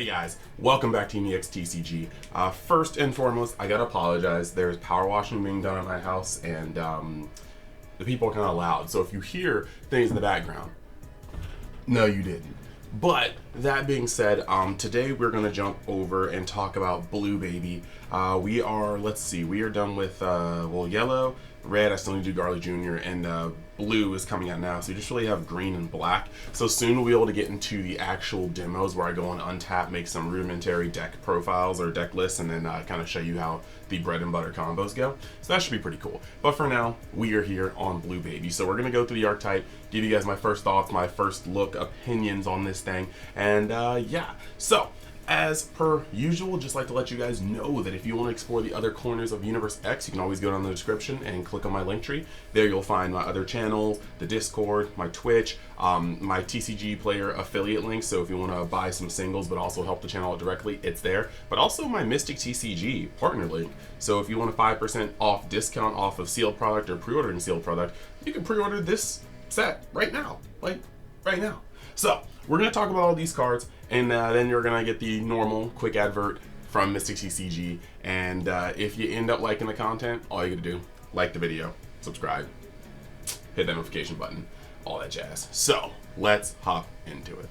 Hey guys, welcome back to Team TCG. First and foremost, I gotta apologize. There's power washing being done at my house, and the people are kind of loud. So if you hear things in the background, no, you didn't. But that being said, today we're gonna jump over and talk about Blue Baby. We are done with yellow, red. I still need to do Garlic Jr. and blue is coming out now. So you just really have green and black. So soon we'll be able to get into the actual demos where I go and untap, make some rudimentary deck profiles or deck lists, and then kind of show you how the bread and butter combos go. So that should be pretty cool. But for now, we are here on Blue Baby. So we're gonna go through the archetype, give you guys my first thoughts, my first look, opinions on this thing, and yeah. So as per usual, just like to let you guys know that if you want to explore the other corners of Universe X, you can always go down in the description and click on my link tree. There you'll find my other channels, the Discord, my Twitch, my TCG player affiliate link. So if you want to buy some singles but also help the channel out directly, it's there. But also my Mystic TCG partner link. So if you want a 5% off discount off of sealed product or pre-ordering sealed product, you can pre-order this set right now, like right now. So we're going to talk about all these cards, and then you're going to get the normal quick advert from Mystic TCG. And if you end up liking the content, all you got to do, like the video, subscribe, hit that notification button, all that jazz. So let's hop into it.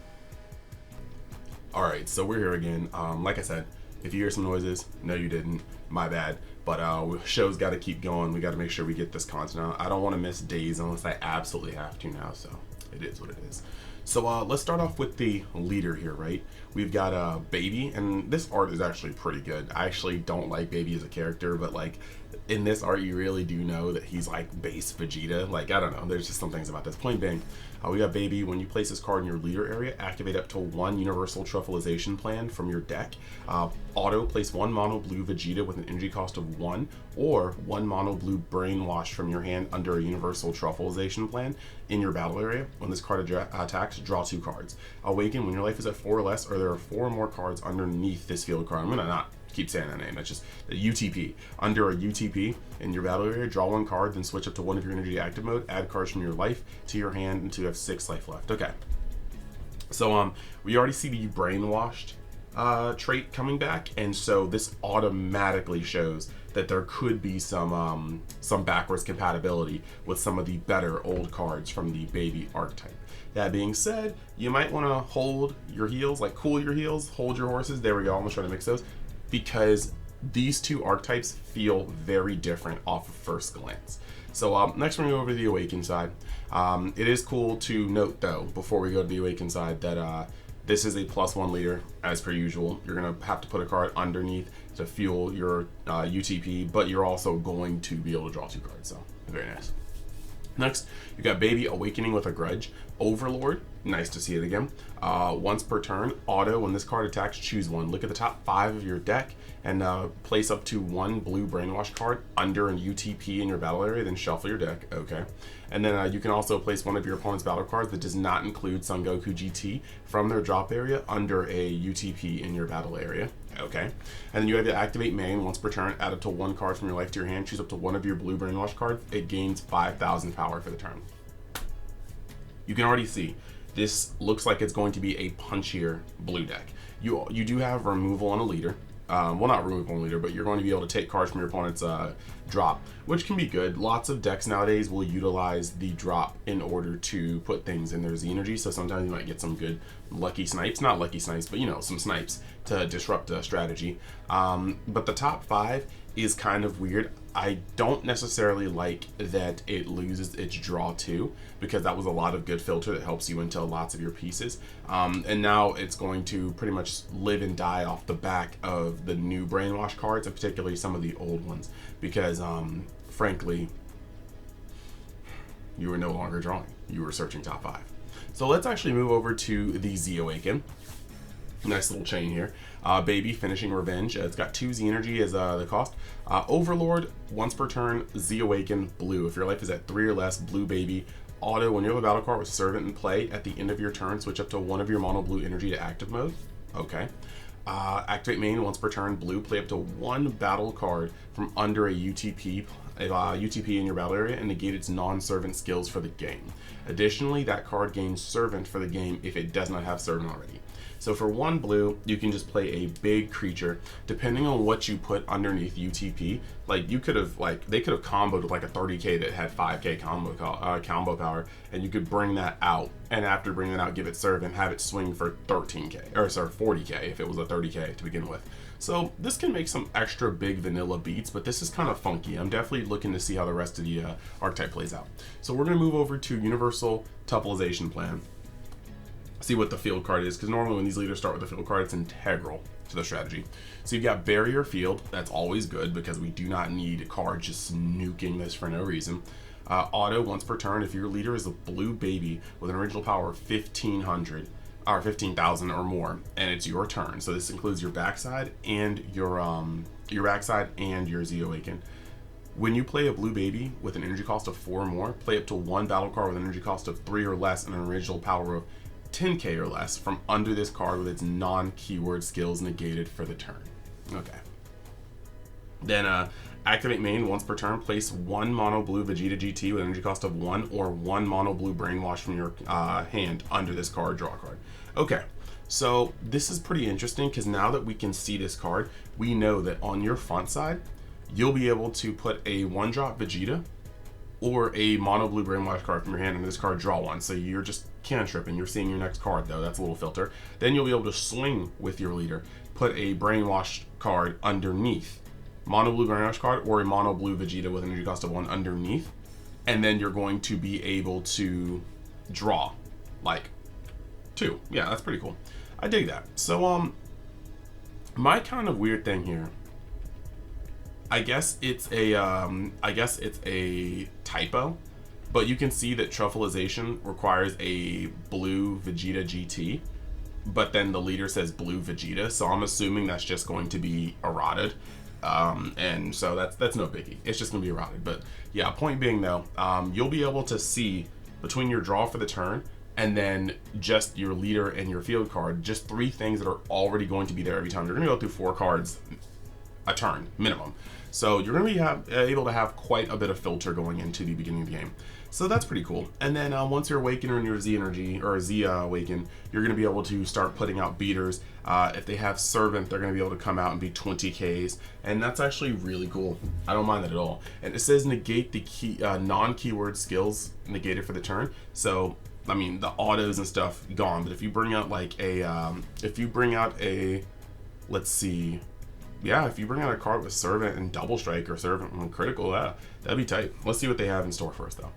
All right, so we're here again. Like I said, if you hear some noises, no you didn't, my bad. But show's got to keep going. We got to make sure we get this content out. I don't want to miss days unless I absolutely have to now, so it is what it is. So let's start off with the leader here, right? We've got Baby, and this art is actually pretty good. I actually don't like Baby as a character, but like in this art, you really do know that he's like base Vegeta. Like, I don't know, there's just some things about this. Plain Bang. We got Baby. When you place this card in your leader area, activate up to one Universal Truffleization plan from your deck. Auto, place one mono blue Vegeta with an energy cost of 1, or one mono blue Brainwash from your hand under a Universal Truffleization plan in your battle area. When this card attacks, draw 2 cards. Awaken, when your life is at 4 or less, or there are 4 or more cards underneath this field card. I'm gonna not keep saying that name, that's just the UTP. Under a UTP in your battle area, draw 1 card, then switch up to one of your energy active mode, add cards from your life to your hand until you have 6 life left. Okay. So we already see the Brainwashed trait coming back, and so this automatically shows that there could be some backwards compatibility with some of the better old cards from the Baby archetype. That being said, you might want to hold your heels, like cool your heels, hold your horses. There we go. I'm gonna try to mix those, because these two archetypes feel very different off of first glance. So next we're going to go over to the Awaken side. It is cool to note though, before we go to the Awaken side, that this is a +1 leader as per usual. You're going to have to put a card underneath to fuel your UTP, but you're also going to be able to draw 2 cards, so very nice. Next, you got Baby Awakening with a Grudge. Overlord, nice to see it again. Once per turn, auto, when this card attacks, choose 1. Look at the top 5 of your deck and place up to 1 blue Brainwash card under an UTP in your battle area, then shuffle your deck. Okay. And then you can also place one of your opponent's battle cards that does not include Son Goku GT from their drop area under a UTP in your battle area. Okay. And then you have to activate main. Once per turn, add up to 1 card from your life to your hand, choose up to 1 of your blue Brainwash cards. It gains 5,000 power for the turn. You can already see this looks like it's going to be a punchier blue deck. You do have removal on a leader. Well, not removal on a leader, but you're going to be able to take cards from your opponent's drop, which can be good. Lots of decks nowadays will utilize the drop in order to put things in their Z energy, so sometimes you might get some good lucky snipes. Not lucky snipes, but you know, some snipes to disrupt a strategy. But the top 5 is kind of weird. I don't necessarily like that it loses its draw 2, because that was a lot of good filter that helps you into lots of your pieces. And now it's going to pretty much live and die off the back of the new Brainwash cards, and particularly some of the old ones, because frankly, you were no longer drawing. You were searching top 5. So let's actually move over to the Z Awaken. Nice little chain here. Baby Finishing Revenge. It's got 2 Z energy as the cost. Overlord, once per turn, Z Awaken, blue. If your life is at 3 or less, blue Baby. Auto, when you have a battle card with Servant in play, at the end of your turn, switch up to 1 of your mono blue energy to active mode. Okay. Activate main, once per turn, blue. Play up to 1 battle card from under a UTP in your battle area and negate its non-servant skills for the game. Additionally, that card gains Servant for the game if it does not have Servant already. So for 1 blue, you can just play a big creature. Depending on what you put underneath UTP, like you could have, like they could have comboed with like a 30k that had 5k combo power, and you could bring that out, and after bringing it out, give it serve and have it swing for 13k, or sorry, 40k if it was a 30k to begin with. So this can make some extra big vanilla beats, but this is kind of funky. I'm definitely looking to see how the rest of the archetype plays out. So we're going to move over to Universal Tupelization Plan. See what the field card is, because normally when these leaders start with the field card, it's integral to the strategy. So you've got Barrier Field. That's always good because we do not need a card just nuking this for no reason. Auto, once per turn, if your leader is a blue baby with an original power of 1500 or 15,000 or more, and it's your turn. So this includes your backside and your backside and your Z Awaken. When you play a blue baby with an energy cost of 4 or more, play up to 1 battle card with an energy cost of 3 or less and an original power of 10k or less from under this card with its non-keyword skills negated for the turn. Okay. Then activate main once per turn. Place 1 mono blue Vegeta GT with an energy cost of 1 or 1 mono blue Brainwash from your hand under this card. Draw a card. Okay. So this is pretty interesting because now that we can see this card, we know that on your front side, you'll be able to put a 1-drop Vegeta or a mono blue Brainwash card from your hand, and this card draw 1. So you're just cantripping. You're seeing your next card though. That's a little filter. Then you'll be able to swing with your leader. Put a Brainwash card underneath. Mono blue Brainwash card or a mono blue Vegeta with an energy cost of 1 underneath. And then you're going to be able to draw like 2. Yeah, that's pretty cool. I dig that. So my kind of weird thing here, I guess it's a typo, but you can see that Truffleization requires a blue Vegeta GT, but then the leader says blue Vegeta, so I'm assuming that's just going to be errated, and so that's no biggie. It's just gonna be errated. But yeah, point being though, you'll be able to see between your draw for the turn and then just your leader and your field card, just 3 things that are already going to be there every time. You're gonna go through 4 cards a turn minimum. So you're going to be able to have quite a bit of filter going into the beginning of the game. So that's pretty cool. And then once you're Awakener and your Z Energy, or Z Awaken, you're going to be able to start putting out beaters. If they have Servant, they're going to be able to come out and be 20Ks. And that's actually really cool. I don't mind that at all. And it says negate the non-keyword skills negated for the turn. So, I mean, the autos and stuff gone. But if you bring out like a, let's see, yeah, if you bring out a card with Servant and Double Strike or Servant and Critical, that'd be tight. Let's see what they have in store for us, though.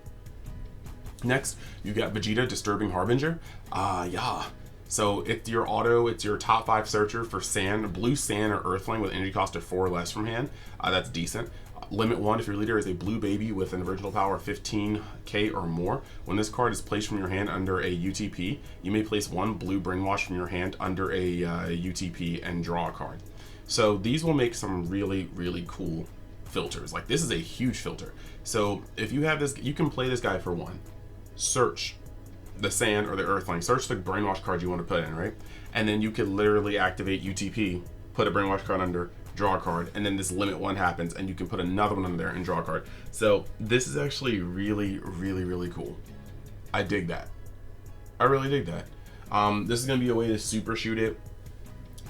Next, you got Vegeta Disturbing Harbinger. Yeah. So it's your auto, it's your top 5 searcher for sand, blue sand or earthling with energy cost of 4 or less from hand. That's decent. Limit 1 if your leader is a blue baby with an original power of 15k or more. When this card is placed from your hand under a UTP, you may place 1 blue Brainwash from your hand under a UTP and draw a card. So these will make some really, really cool filters. Like this is a huge filter. So if you have this, you can play this guy for 1. Search the sand or the earthling. Search the Brainwash card you want to put in, right? And then you could literally activate UTP, put a Brainwash card under, draw a card, and then this limit 1 happens, and you can put another one under there and draw a card. So this is actually really, really, really cool. I dig that. I really dig that. This is going to be a way to super shoot it.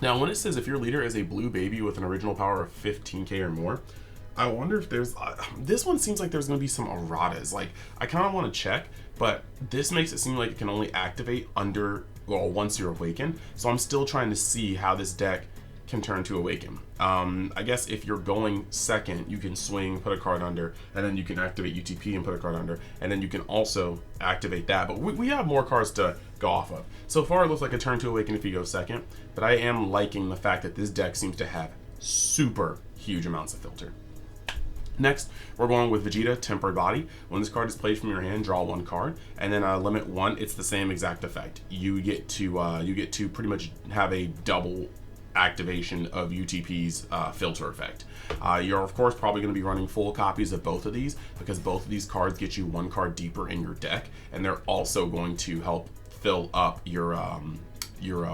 Now, when it says if your leader is a blue baby with an original power of 15k or more, I wonder if there's... this one seems like there's going to be some erratas. Like, I kind of want to check, but this makes it seem like it can only activate once you're Awakened. So I'm still trying to see how this deck can turn to Awaken. I guess if you're going second, you can swing, put a card under, and then you can activate UTP and put a card under, and then you can also activate that. But we have more cards to go off of. So far, it looks like a turn to Awaken if you go second, but I am liking the fact that this deck seems to have super huge amounts of filter. Next, we're going with Vegeta Temporary Body. When this card is played from your hand, draw 1 card, and then limit 1. It's the same exact effect. You get to pretty much have a double activation of UTP's filter effect. You're of course probably going to be running full copies of both of these because both of these cards get you 1 card deeper in your deck, and they're also going to help fill up your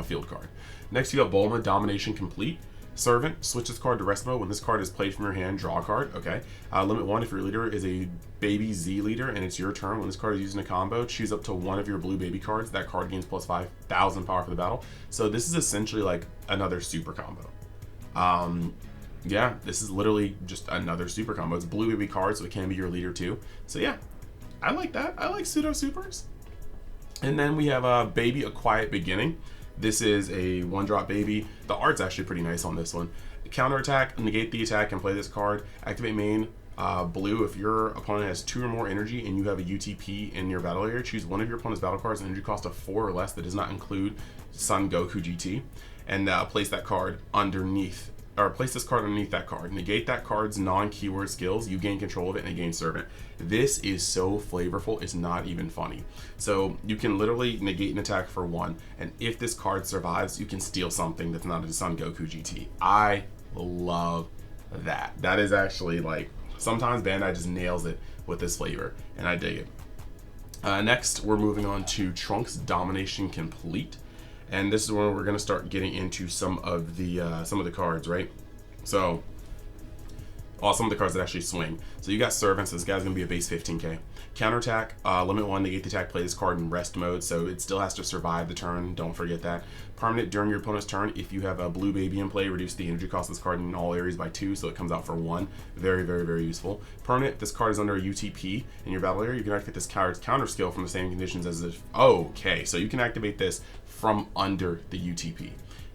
field card. Next, you have Bulma Domination Complete. Servant, switch this card to rest mode. When this card is played from your hand, draw a card. Okay. Limit 1, if your leader is a baby Z leader and it's your turn, when this card is used in a combo, choose up to one of your blue baby cards. That card gains plus 5,000 power for the battle. So this is essentially like another super combo. Yeah, this is literally just another super combo. It's blue baby card, so it can be your leader too. So yeah, I like that. I like pseudo supers. And then we have Baby A Quiet Beginning. This is a 1-drop baby. The art's actually pretty nice on this one. Counterattack, negate the attack and play this card. Activate main, blue. If your opponent has 2 or more energy and you have a UTP in your battle area, choose one of your opponent's battle cards, an energy cost of 4 or less that does not include Son Goku GT, and place that card underneath, or place this card underneath that card. Negate that card's non-keyword skills. You gain control of it and it gains Servant. This is so flavorful, it's not even funny. So you can literally negate an attack for 1, and if this card survives, you can steal something that's not a Son Goku GT. I love that. That is actually like, sometimes Bandai just nails it with this flavor, and I dig it. Next, we're moving on to Trunks Domination Complete. And this is where we're gonna start getting into some of the cards, right? So, some of the cards that actually swing. So you got Servants. This guy's gonna be a base 15k. Counterattack, limit 1, negate the attack, play this card in rest mode, so it still has to survive the turn. Don't forget that. Permanent, during your opponent's turn, if you have a blue baby in play, reduce the energy cost of this card in all areas by 2, so it comes out for 1. Very, very, very useful. Permanent, this card is under a UTP in your battle area. You can activate this card's counter skill from the same conditions as if. Okay, so you can activate this from under the UTP.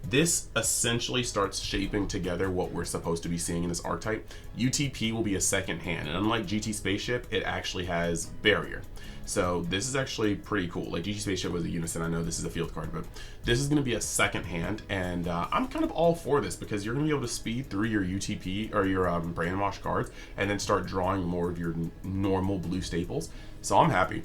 This essentially starts shaping together what we're supposed to be seeing in this archetype. UTP will be a second hand, and unlike GT Spaceship, it actually has barrier. So this is actually pretty cool. Like GT Spaceship was a unison, I know this is a field card, but this is going to be a second hand, and I'm kind of all for this because you're going to be able to speed through your UTP or your brainwash cards and then start drawing more of your normal blue staples. So I'm happy.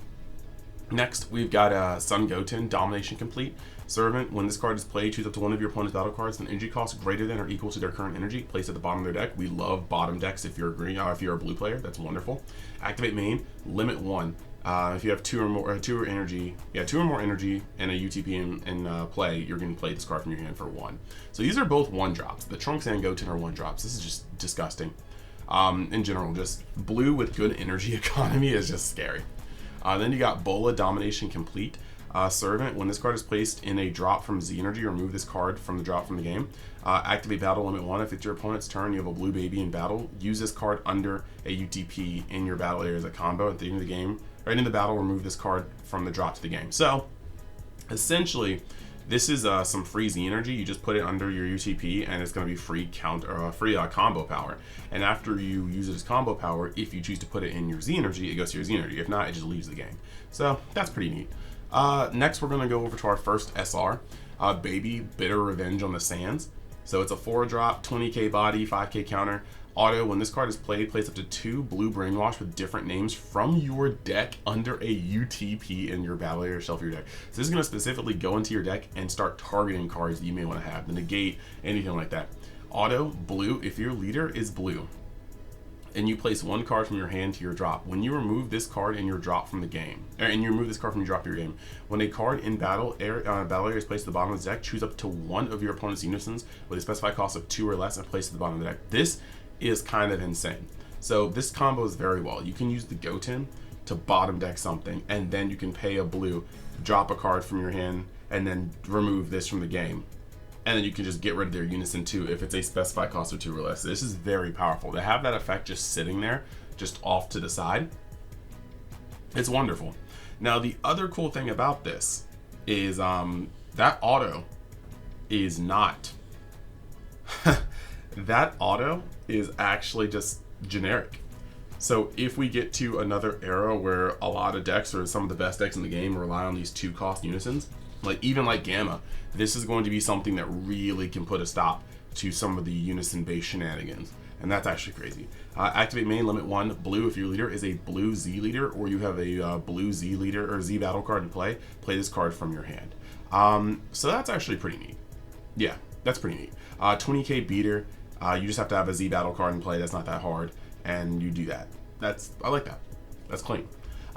Next, we've got Son Goten Domination Complete. Servant, when this card is played, choose up to one of your opponent's battle cards with an energy cost greater than or equal to their current energy. Place at the bottom of their deck. We love bottom decks if you're a green, if you're a blue player. That's wonderful. Activate main. Limit 1. If you have 2 or more energy and a UTP in play, you're going to play this card from your hand for 1. So these are both 1-drops. The Trunks and Goten are 1-drops. This is just disgusting. In general, just blue with good energy economy is just scary. Then you got Bola Domination Complete. Servant, when this card is placed in a drop from Z Energy, remove this card from the drop from the game. Activate battle limit 1. If it's your opponent's turn, you have a blue baby in battle, use this card under a UTP in your battle area as a combo. At the end of the game, or end of the battle, remove this card from the drop to the game. So, essentially, this is some free Z Energy. You just put it under your UTP, and it's going to be free combo power. And after you use it as combo power, if you choose to put it in your Z Energy, it goes to your Z Energy. If not, it just leaves the game. So that's pretty neat. Next, we're going to go over to our first SR, Baby Bitter Revenge on the Sands. So it's a 4-drop, 20k body, 5k counter. Auto, when this card is played, place up to 2 blue brainwash with different names from your deck under a UTP in your battle area or shelf of your deck. So this is going to specifically go into your deck and start targeting cards that you may want to have, the negate, anything like that. Auto, blue, if your leader is blue, and you place 1 card from your hand to your drop. When you remove this card in your drop from the game, and you remove this card from your drop of your game, when a card in battle area is placed at the bottom of the deck, choose up to one of your opponent's unisons with a specified cost of 2 or less and place at the bottom of the deck. This is kind of insane. So this combo is very well. You can use the Goten to bottom deck something, and then you can pay a blue, drop a card from your hand, and then remove this from the game. And then you can just get rid of their unison too if it's a specified cost of 2 or less. This is very powerful. To have that effect just sitting there, just off to the side, it's wonderful. Now the other cool thing about this is that auto is not that auto is actually just generic. So if we get to another era where a lot of decks, or some of the best decks in the game, rely on these 2 cost unisons, even like Gamma, this is going to be something that really can put a stop to some of the unison based shenanigans, and that's actually crazy. Activate main, limit 1, blue, if your leader is a blue Z leader, or you have a blue Z leader or Z battle card in play this card from your hand. So that's actually pretty neat. Yeah, that's pretty neat. 20k beater, you just have to have a Z battle card in play. That's not that hard, and you do that. I like that. That's clean.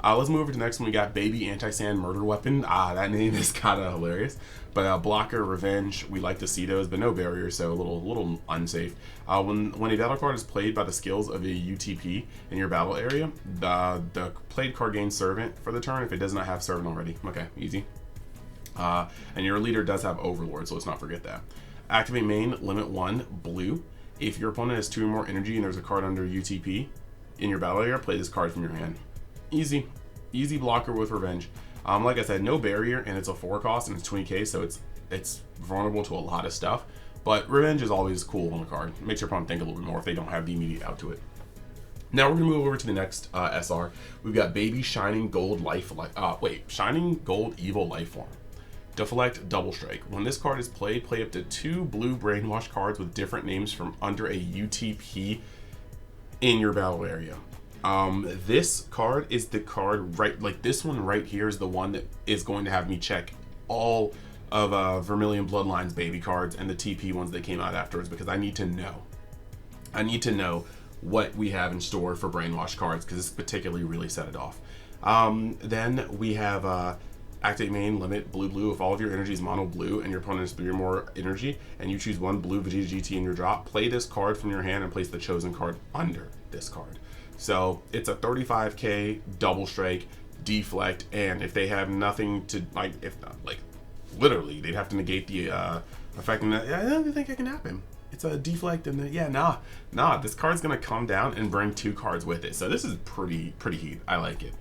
Let's move over to the next one. We got Baby Anti-Sand Murder Weapon. That name is kind of hilarious. But Blocker, Revenge, we like to see those, but no barrier, so a little unsafe. When a battle card is played by the skills of a UTP in your battle area, the played card gains Servant for the turn if it does not have Servant already. Okay, easy. And your leader does have Overlord, so let's not forget that. Activate main, limit 1, blue. If your opponent has 2 or more energy and there's a card under UTP in your battle area, play this card from your hand. Easy blocker with Revenge. Like I said, no barrier, and it's a 4 cost and it's 20k, so it's vulnerable to a lot of stuff. But Revenge is always cool on the card. It makes your opponent think a little bit more if they don't have the immediate out to it. Now we're gonna move over to the next SR. We've got Baby Shining Gold Shining Gold Evil Life Form. Deflect, Double Strike. When this card is played, play up to 2 blue Brainwash cards with different names from under a UTP in your battle area. This card is the card this one right here is the one that is going to have me check all of Vermilion Bloodlines baby cards and the TP ones that came out afterwards, because I need to know what we have in store for Brainwash cards, because this particularly really set it off. Then we have activate main, limit blue. If all of your energy is mono blue and your opponent has 3 or more energy and you choose 1 blue Vegeta GT in your drop, play this card from your hand and place the chosen card under this card. So it's a 35k double strike, deflect, and if they have nothing to literally they'd have to negate the effect. And I don't think it can happen. It's a deflect, and nah. This card's gonna come down and bring 2 cards with it. So this is pretty heat. I like it.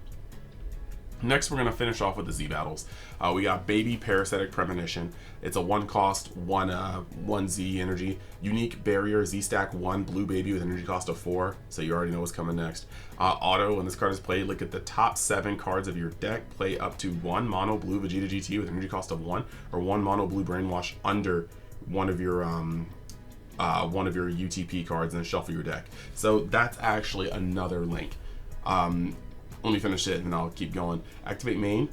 Next, we're going to finish off with the Z battles. We got Baby Parasitic Premonition. It's a 1 cost, 1 Z energy. Unique Barrier, Z stack 1, blue baby with energy cost of 4. So you already know what's coming next. Auto, when this card is played, look at the top 7 cards of your deck. Play up to 1 mono blue Vegeta GT with energy cost of 1, or 1 mono blue Brainwash under one of your UTP cards, and then shuffle your deck. So that's actually another link. Let me finish it and then I'll keep going. Activate main,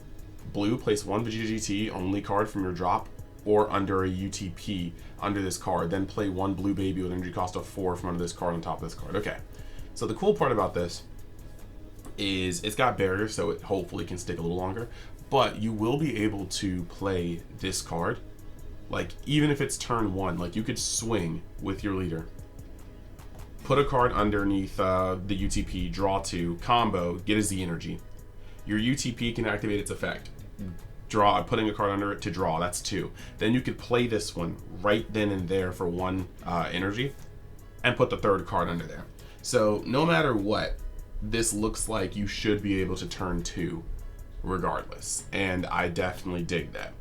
blue, place 1 Vegeta GT only card from your drop or under a UTP under this card. Then play 1 blue baby with energy cost of 4 from under this card on top of this card. Okay, so the cool part about this is it's got barriers, so it hopefully can stick a little longer, but you will be able to play this card, like even if it's turn 1, like you could swing with your leader, put a card underneath the UTP, draw 2, combo, get a Z energy. Your UTP can activate its effect. Putting a card under it to draw, that's 2. Then you could play this one right then and there for 1 energy and put the 3rd card under there. So no matter what, this looks like you should be able to turn 2 regardless. And I definitely dig that.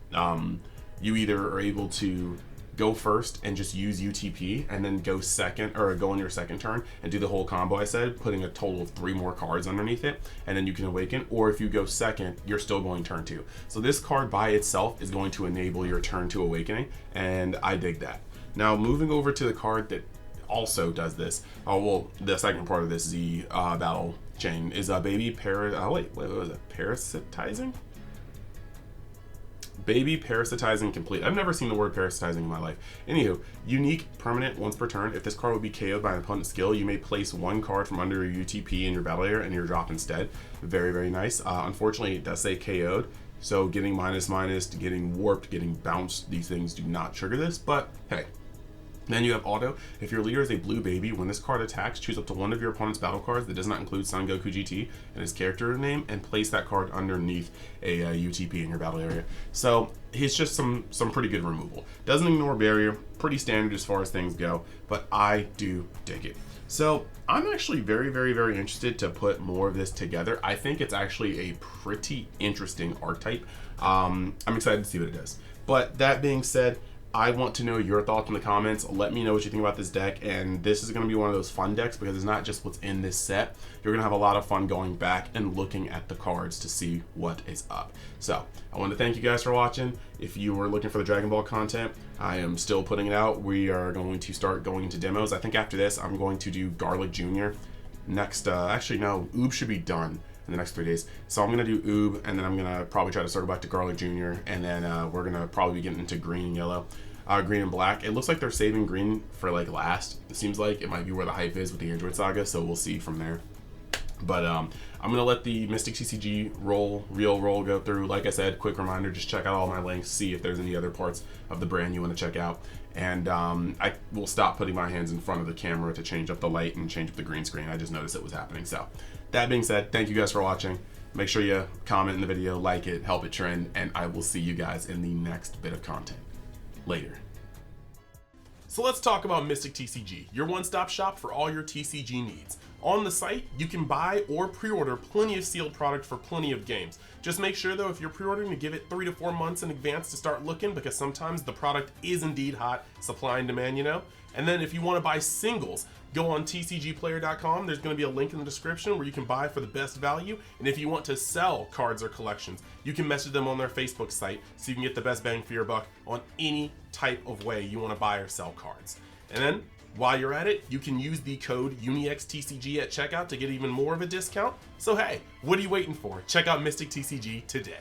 You either are able to go first and just use UTP and then go second, or go on your second turn and do the whole combo I said, putting a total of 3 more cards underneath it, and then you can awaken. Or if you go second, you're still going turn 2. So this card by itself is going to enable your turn 2 awakening, and I dig that. Now moving over to the card that also does this, the second part of this Z battle chain is Baby Parasitizing? Baby Parasitizing Complete. I've never seen the word parasitizing in my life. Anywho, unique, permanent, once per turn. If this card would be KO'd by an opponent's skill, you may place 1 card from under your UTP in your battle area and your drop instead. Very, very nice. Unfortunately, it does say KO'd, so getting minus, getting warped, getting bounced, these things do not trigger this, but hey. Then you have Auto. If your leader is a blue baby, when this card attacks, choose up to 1 of your opponent's battle cards that does not include Son Goku GT and his character name, and place that card underneath a UTP in your battle area. So it's just some pretty good removal. Doesn't ignore barrier, pretty standard as far as things go, but I do dig it. So I'm actually very, very, very interested to put more of this together. I think it's actually a pretty interesting archetype. I'm excited to see what it does. But that being said, I want to know your thoughts in the comments. Let me know what you think about this deck, and this is going to be one of those fun decks because it's not just what's in this set. You're going to have a lot of fun going back and looking at the cards to see what is up. So I want to thank you guys for watching. If you were looking for the Dragon Ball content, I am still putting it out. We are going to start going into demos. I think after this, I'm going to do Garlic Jr. Next, actually no, Oob should be done in the next 3 days. So I'm going to do Oob, and then I'm going to probably try to circle back to Garlic Jr., and then we're going to probably be getting into green and yellow. Green and black. It looks like they're saving green for like last. It seems like it might be where the hype is with the Android Saga, so we'll see from there. But I'm gonna let the Mystic TCG real roll go through. Like I said, quick reminder: just check out all my links, see if there's any other parts of the brand you want to check out. And I will stop putting my hands in front of the camera to change up the light and change up the green screen. I just noticed it was happening. So that being said, thank you guys for watching. Make sure you comment in the video, like it, help it trend, and I will see you guys in the next bit of content. Later. So let's talk about Mystic TCG, your one-stop shop for all your TCG needs. On the site, you can buy or pre-order plenty of sealed product for plenty of games. Just make sure though, if you're pre-ordering, to give it 3 to 4 months in advance to start looking, because sometimes the product is indeed hot, supply and demand, you know? And then if you want to buy singles, go on tcgplayer.com. There's going to be a link in the description where you can buy for the best value. And if you want to sell cards or collections, you can message them on their Facebook site so you can get the best bang for your buck on any type of way you want to buy or sell cards. And then while you're at it, you can use the code UNIXTCG at checkout to get even more of a discount. So hey, what are you waiting for? Check out Mystic TCG today.